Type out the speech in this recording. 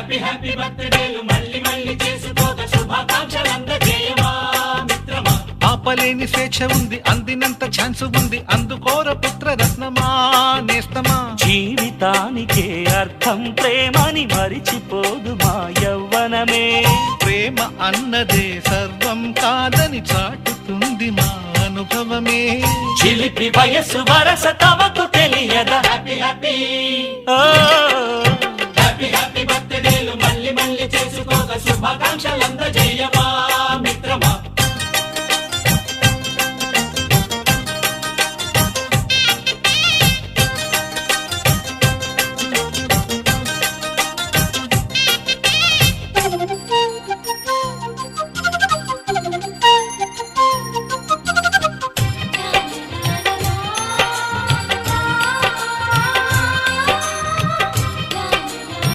Happy happy బర్త్డేలు మళ్ళీ మళ్ళీ చేసుకోక శుభాకాంక్షలు అందజేయమా మిత్రమా. ఆపలేని స్వేచ్ఛ ఉంది, అందినంత ఛాన్స్ ఉంది, అందుకోర పుత్ర రత్నమా నేస్తమా. జీవితానికే అర్థం ప్రేమని మరిచిపోదు మా యవ్వనమే. ప్రేమ అన్నదే సర్వం కాదని చాటుతుంది మా అనుభవమే. చిలిపి వయస్సు వరస తమకు తెలియదా. హ్యాపీ హ్యాపీ ఓ హ్యాపీ హ్యాపీ బర్త్డేలు మళ్ళీ మళ్ళీ చేసుకోక శుభాకాంక్షలు అందజేయమా.